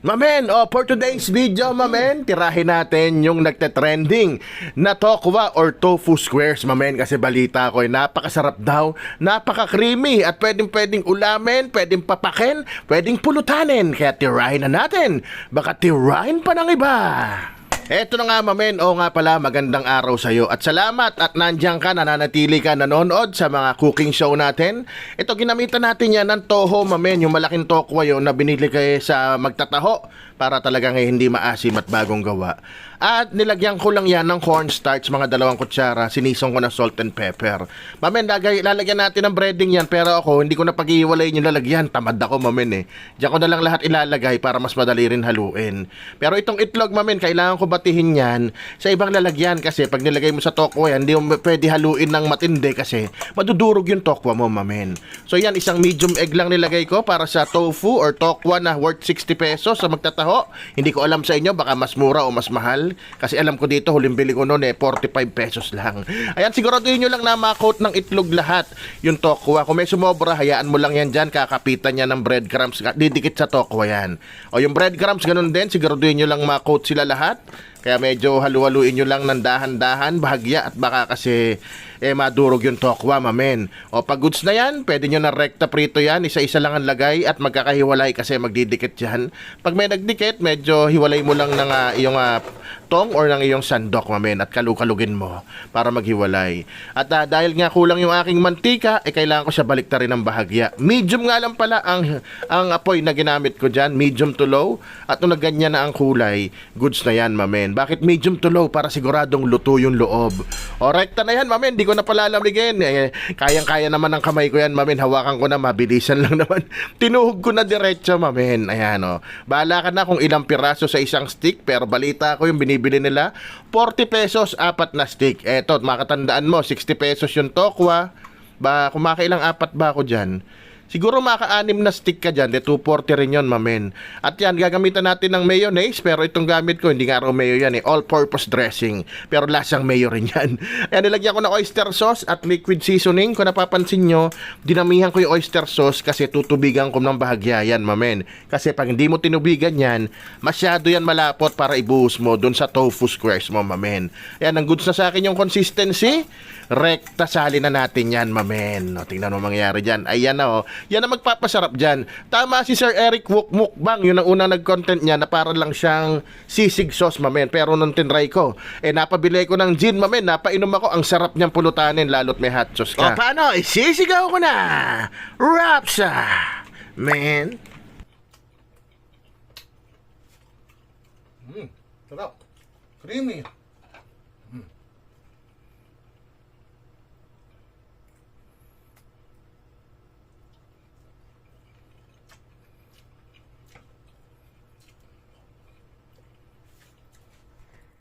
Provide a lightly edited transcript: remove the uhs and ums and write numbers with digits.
Mamen, for today's video, mamen, tirahin natin yung nagte-trending na tokwa or tofu squares, mamen, kasi balita ko ay napakasarap daw, napaka-creamy at pwedeng ulamin, pwedeng papakin, pwedeng pulutanin, kaya tirahin na natin, baka tirahin pa ng iba. Eto na nga, mamen. O nga pala, magandang araw sa'yo. At salamat at nandiyan ka, nananatili ka, nanonood sa mga cooking show natin. Ito, ginamitan natin yan ng toho, mamen. Yung malaking tokwa yun na binili kayo sa magtataho para talagang hindi maasim at bagong gawa. At nilagyan ko lang yan ng cornstarch, mga 2 kutsara. Sinisong ko ng salt and pepper. Mamen, lalagyan natin ng breading yan. Pero ako, hindi ko na pag-iwalayin yung lalagyan. Tamad ako, mamen eh. Diyan ko na lang lahat ilalagay para mas madali rin haluin. Pero itong itlog, mamen, kailangan ko batihin yan sa ibang lalagyan kasi pag nilagay mo sa tokwa yan, hindi mo pwede haluin ng matindi kasi madudurog yung tokwa mo, mamen. So yan, isang medium egg lang nilagay ko para sa tofu or tokwa na worth 60 pesos sa magtataho. Hindi ko alam sa inyo, baka mas mura o mas mahal kasi alam ko dito, huling bili ko noon 45 pesos lang. Ayan, siguraduhin nyo lang na ma-coat ng itlog lahat yung tokwa. Kung may sumobra, hayaan mo lang yan dyan, kakapitan yan ng breadcrumbs, didikit sa tokwa yan. O yung breadcrumbs, ganun din, siguraduhin nyo lang ma-coat sila lahat. Kaya medyo halu-haluin nyo lang ng dahan-dahan, bahagya at baka kasi madurog yung tokwa, mamen. O pag goods na yan, pwede nyo na rekta prito yan, isa-isa lang ang lagay at magkakahiwalay kasi magdidikit yan. Pag may nagdikit, medyo hiwalay mo lang ng iyong tong or ng iyong sandok, mamen, at kalukalugin mo para maghiwalay. At dahil nga kulang yung aking mantika, kailangan ko siya baliktarin ng bahagya. Medium nga lang pala ang apoy na ginamit ko dyan, medium to low, at nung ganyan na ang kulay, goods na yan, mamen. Bakit medium to low? Para siguradong luto yung loob. O rekta na yan, mamen, di ko na palalamigin. Kayang-kaya naman ang kamay ko yan, mamen. Hawakan ko na, mabilisan lang naman. Tinuhog ko na diretso, mamen. Ayan, o. Bahala ka na kung ilang piraso sa isang stick, pero balita ko yung binibili nila, 40 pesos, 4 na stick. Eto, makatandaan mo, 60 pesos yung tokwa. Kung makailang 4 ba ako dyan? Siguro maka-6 na stick ka dyan, 240 rin yun, mamen. At yan, gagamitan natin ng mayonnaise, pero itong gamit ko, hindi nga raw mayo yan all-purpose dressing. Pero lasang mayo rin yan. Ayan, nilagyan ko na oyster sauce at liquid seasoning. Kung napapansin nyo, dinamihan ko yung oyster sauce kasi tutubigan ko ng bahagya yan, mamen. Kasi pag hindi mo tinubigan yan, masyado yan malapot para ibuhos mo dun sa tofu squares mo, mamen. Ayan, ang goods na sa akin yung consistency. Rekta sali na natin yan, mamen. O, tingnan mo mangyayari dyan. Ayan na, o. Yan ang magpapasarap dyan. Tama si Sir Eric Wok Mukbang, yun ang unang nag-content niya na para lang siyang sisig sauce, mamen. Pero nung tinry ko, napabili ko ng gin, mamen. Napainom ako, ang sarap niyang pulutanin, lalo't may hot sauce ka. O paano? Isisigaw ko na! Rapsa! Man! Sarap. Creamy.